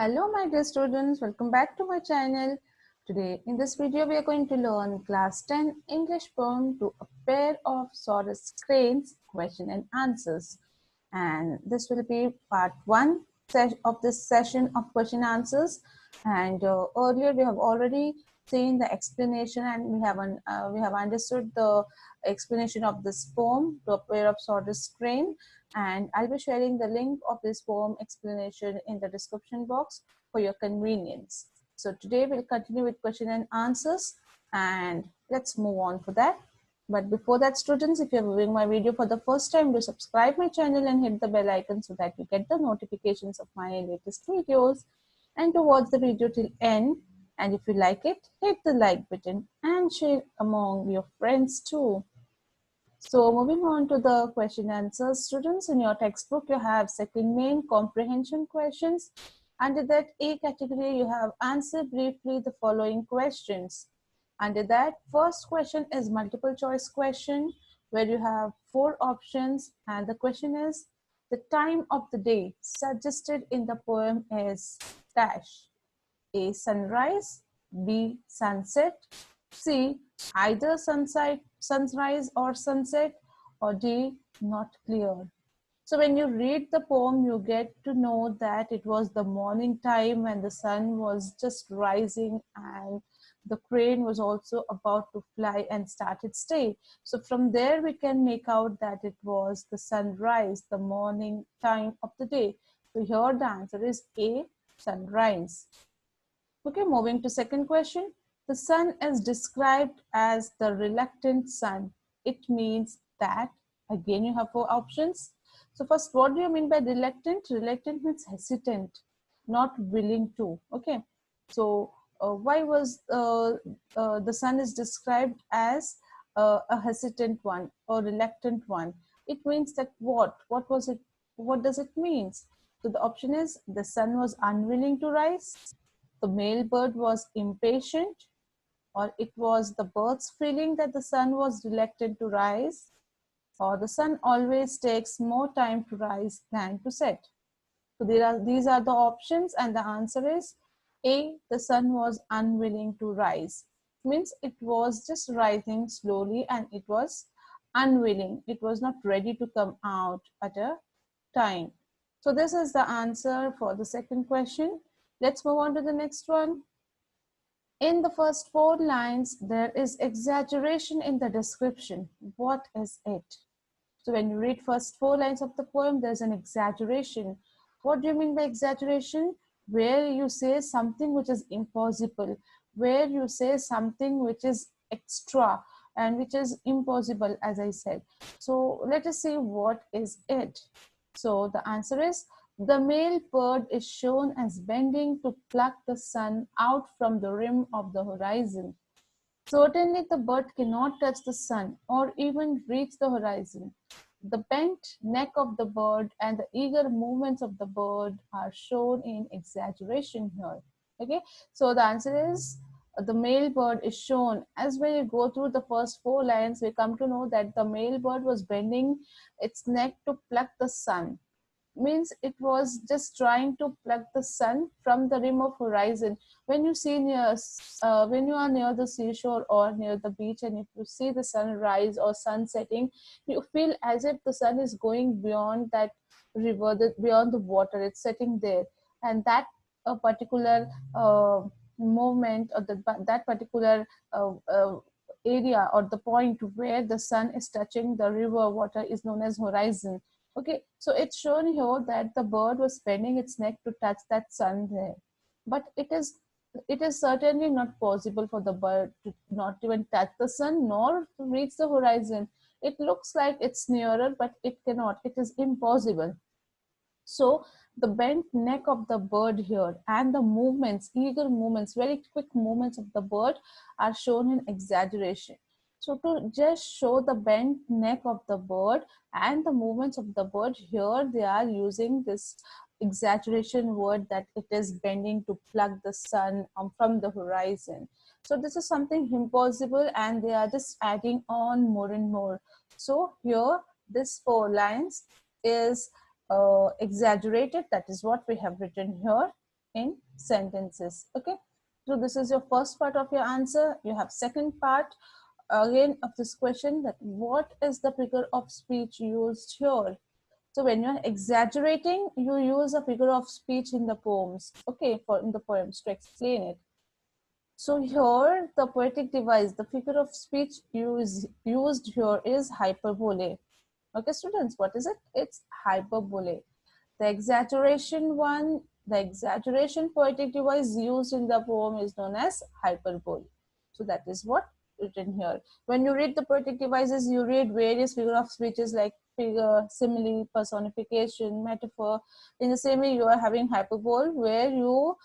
Hello my dear students, welcome back to my channel. Today in this video we are going to learn class 10 English poem to a pair of Saurus cranes, question and answers. And this will be part 1 of this session of question answers. And earlier we have already seen the explanation and we have understood the explanation of this poem to a pair of Saurus crane, and I'll be sharing the link of this poem explanation in the description box for your convenience. So today we'll continue with question and answers, and let's move on for that. But before that, students, if you're viewing my video for the first time, do subscribe my channel and hit the bell icon so that you get the notifications of my latest videos, and to watch the video till end. And if you like it, hit the like button and share among your friends too. So moving on to the question answers, students, in your textbook you have second main comprehension questions. Under that A category you have answer briefly the following questions. Under that, first question is multiple choice question where you have 4 options, and the question is the time of the day suggested in the poem is dash. A, sunrise, B, sunset, C, either sunrise or sunset, or D, not clear. So when you read the poem, you get to know that it was the morning time when the sun was just rising and the crane was also about to fly and start its day. So from there we can make out that it was the sunrise, the morning time of the day. So here the answer is A, sunrise. Okay, moving to second question. The sun is described as the reluctant sun. It means that, again you have 4 options. So first, what do you mean by reluctant? Reluctant means hesitant, not willing to. Okay, so why was the sun is described as a hesitant one or reluctant one? It means that what was it? What does it mean? So the option is the sun was unwilling to rise, the male bird was impatient, or it was the bird's feeling that the sun was reluctant to rise, or the sun always takes more time to rise than to set. So these are the options, and the answer is A, the sun was unwilling to rise. Means it was just rising slowly and it was unwilling. It was not ready to come out at a time. So this is the answer for the second question. Let's move on to the next one. In the first 4 lines, there is exaggeration in the description. What is it? So when you read first 4 lines of the poem, there's an exaggeration. What do you mean by exaggeration? Where you say something which is impossible, where you say something which is extra and which is impossible, as I said. So let us see what is it. So the answer is the male bird is shown as bending to pluck the sun out from the rim of the horizon. Certainly the bird cannot touch the sun or even reach the horizon. The bent neck of the bird and the eager movements of the bird are shown in exaggeration here. Okay, so the answer is the male bird is shown. As when you go through the first 4 lines, we come to know that the male bird was bending its neck to pluck the sun. Means it was just trying to pluck the sun from the rim of horizon. When you see when you are near the seashore or near the beach, and if you see the sunrise or sun setting, you feel as if the sun is going beyond that river, beyond the water, it's setting there, and that a particular moment, or that particular area or the point where the sun is touching the river water is known as horizon. Okay, so it's shown here that the bird was bending its neck to touch that sun there, but it is certainly not possible for the bird to not even touch the sun nor to reach the horizon. It looks like it's nearer, but it cannot. It is impossible. So the bent neck of the bird here and the movements, eager movements, very quick movements of the bird are shown in exaggeration. So to just show the bent neck of the bird and the movements of the bird, here they are using this exaggeration word that it is bending to pluck the sun from the horizon. So this is something impossible, and they are just adding on more and more. So here this 4 lines is exaggerated. That is what we have written here. in sentences. Okay, so this is your first part of your answer. You have second part again of this question, that what is the figure of speech used here? So when you're exaggerating, you use a figure of speech in the poems, okay, for in the poems to explain it. So here the poetic device, the figure of speech used here is hyperbole. Okay, students, what is it? It's hyperbole. The exaggeration one, the exaggeration poetic device used in the poem is known as hyperbole. So that is what written here. When you read the poetic devices, you read various figure of speeches like figure, simile, personification, metaphor. In the same way, you are having hyperbole where you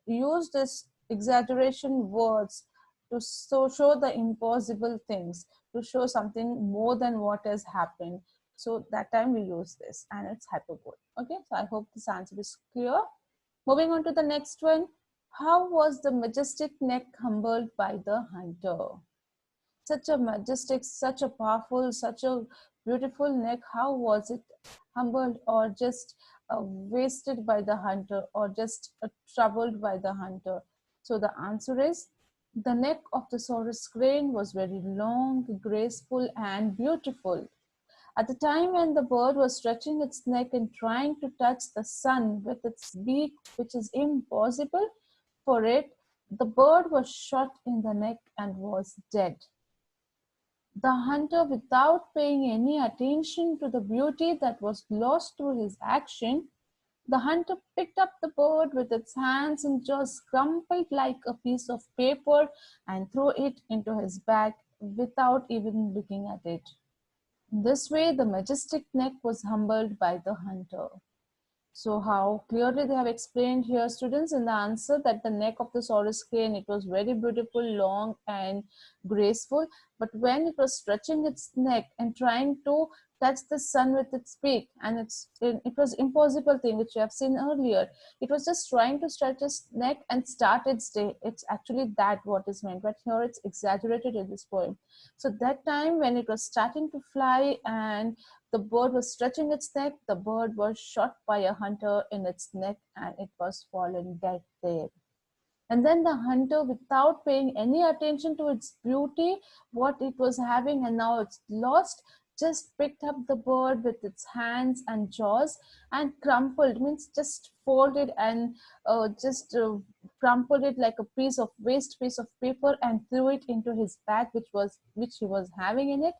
use this exaggeration words to show the impossible things, to show something more than what has happened. So that time we use this and it's hyperbole. Okay, so I hope this answer is clear. Moving on to the next one. How was the majestic neck humbled by the hunter? Such a majestic, such a powerful, such a beautiful neck. How was it humbled or just wasted by the hunter or just troubled by the hunter? So the answer is the neck of the Saurus crane was very long, graceful, and beautiful. At the time when the bird was stretching its neck and trying to touch the sun with its beak, which is impossible for it, the bird was shot in the neck and was dead. The hunter, without paying any attention to the beauty that was lost through his action, the hunter picked up the bird with its hands and jaws crumpled like a piece of paper and threw it into his bag without even looking at it. In this way, the majestic neck was humbled by the hunter. So how clearly they have explained here, students, in the answer, that the neck of the Saurus crane, it was very beautiful, long and graceful. But when it was stretching its neck and trying to touch the sun with its beak, and it was impossible thing which you have seen earlier. It was just trying to stretch its neck and start its day. It's actually that what is meant, but here it's exaggerated in this poem. So that time when it was starting to fly and the bird was stretching its neck, the bird was shot by a hunter in its neck and it was fallen dead there. And then the hunter, without paying any attention to its beauty, what it was having and now it's lost, just picked up the bird with its hands and jaws and crumpled, means just folded and just crumpled it like a piece of waste piece of paper and threw it into his bag, which he was having in it,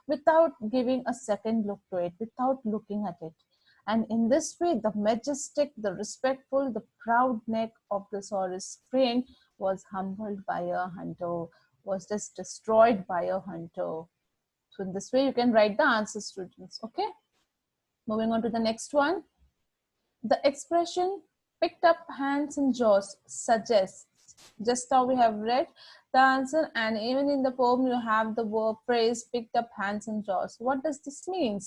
without giving a second look to it, without looking at it. And in this way, the majestic, the respectful, the proud neck of the Saurus crane was humbled by a hunter, was just destroyed by a hunter. So in this way, you can write the answer, students. Okay. Moving on to the next one. The expression picked up hands and jaws suggests, just how we have read the answer, and even in the poem, you have the word phrase picked up hands and jaws. What does this mean?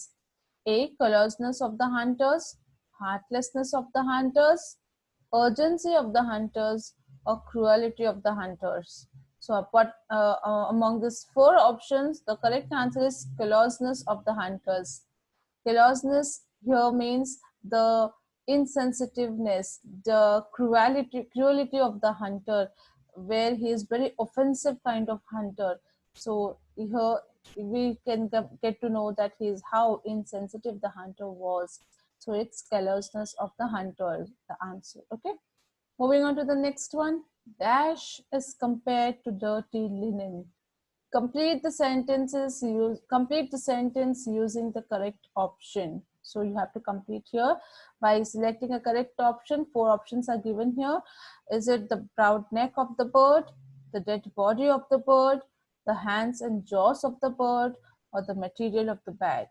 A. Callousness of the hunters, heartlessness of the hunters, urgency of the hunters, or cruelty of the hunters. So among these four options, the correct answer is callousness of the hunters. Callousness here means the insensitiveness, the cruelty of the hunter, where he is very offensive kind of hunter. So here we can get to know that he is how insensitive the hunter was. So it's callousness of the hunter, the answer. Okay. Moving on to the next one. Dash is compared to dirty linen. Complete the complete the sentence using the correct option. So you have to complete here by selecting a correct option. Four options are given here. Is it the proud neck of the bird, the dead body of the bird, the hands and jaws of the bird, or the material of the bag?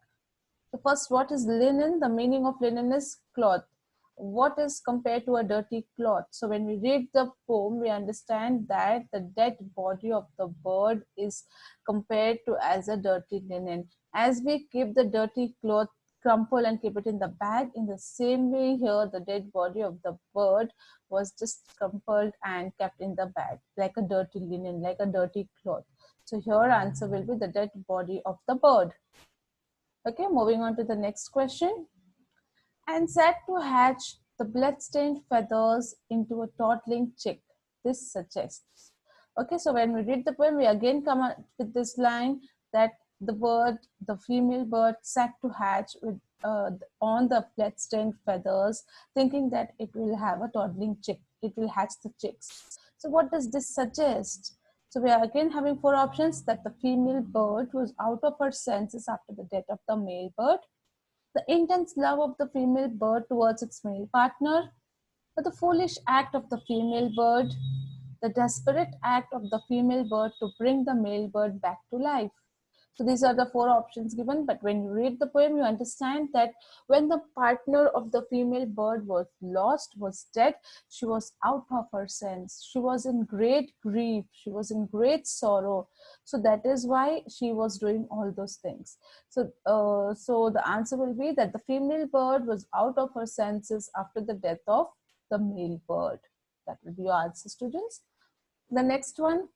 So first, what is linen? The meaning of linen is cloth. What is compared to a dirty cloth? So when we read the poem, we understand that the dead body of the bird is compared to as a dirty linen. As we keep the dirty cloth, crumple and keep it in the bag, in the same way here, the dead body of the bird was just crumpled and kept in the bag, like a dirty linen, like a dirty cloth. So here answer will be the dead body of the bird. Okay, moving on to the next question. And set to hatch the blood-stained feathers into a toddling chick. This suggests. Okay, so when we read the poem, we again come up with this line that the female bird, sat to hatch with on the blood-stained feathers, thinking that it will have a toddling chick. It will hatch the chicks. So what does this suggest? So we are again having four options: that the female bird was out of her senses after the death of the male bird, the intense love of the female bird towards its male partner, or the foolish act of the female bird, the desperate act of the female bird to bring the male bird back to life. So these are the four options given, but when you read the poem, you understand that when the partner of the female bird was lost, was dead, she was out of her sense. She was in great grief. She was in great sorrow. So that is why she was doing all those things. So the answer will be that the female bird was out of her senses after the death of the male bird. That will be your answer, students. The next one,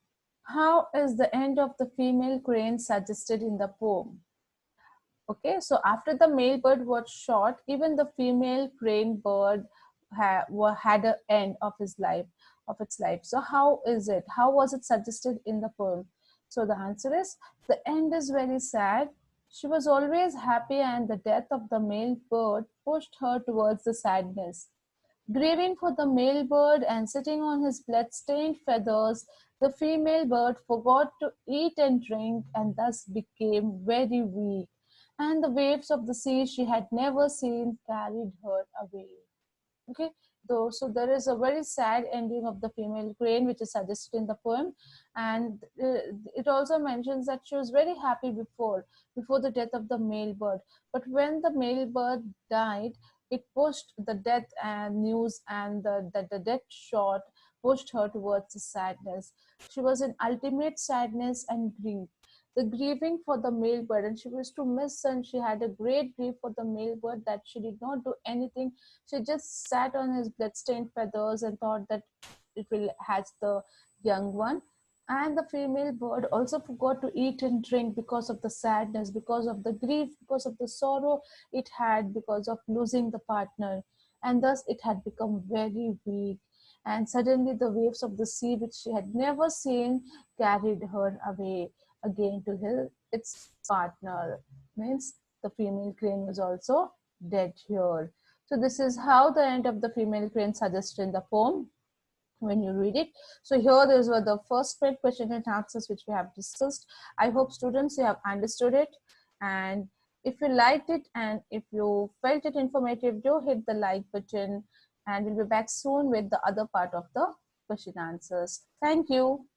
how is the end of the female crane suggested in the poem? Okay, so after the male bird was shot, even the female crane bird had an end of his life, of its life. So how is it? How was it suggested in the poem? So the answer is, the end is very sad. She was always happy, and the death of the male bird pushed her towards the sadness. Grieving for the male bird and sitting on his blood-stained feathers, the female bird forgot to eat and drink and thus became very weak. And the waves of the sea she had never seen carried her away. Okay, so there is a very sad ending of the female crane which is suggested in the poem, and it also mentions that she was very happy before the death of the male bird, but when the male bird died, it pushed the death and news, and the death shot pushed her towards the sadness. She was in ultimate sadness and grief, the grieving for the male bird, and she was to miss, and she had a great grief for the male bird that she did not do anything. She just sat on his bloodstained feathers and thought that it will hatch the young one. And the female bird also forgot to eat and drink because of the sadness, because of the grief, because of the sorrow it had because of losing the partner. And thus it had become very weak. And suddenly the waves of the sea, which she had never seen, carried her away again to its partner. Means the female crane was also dead here. So this is how the end of the female crane suggested in the poem when you read it. So here these were the first paid question and answers which we have discussed. I hope students you have understood it, and if you liked it and if you felt it informative, do hit the like button, and we'll be back soon with the other part of the question answers. Thank you.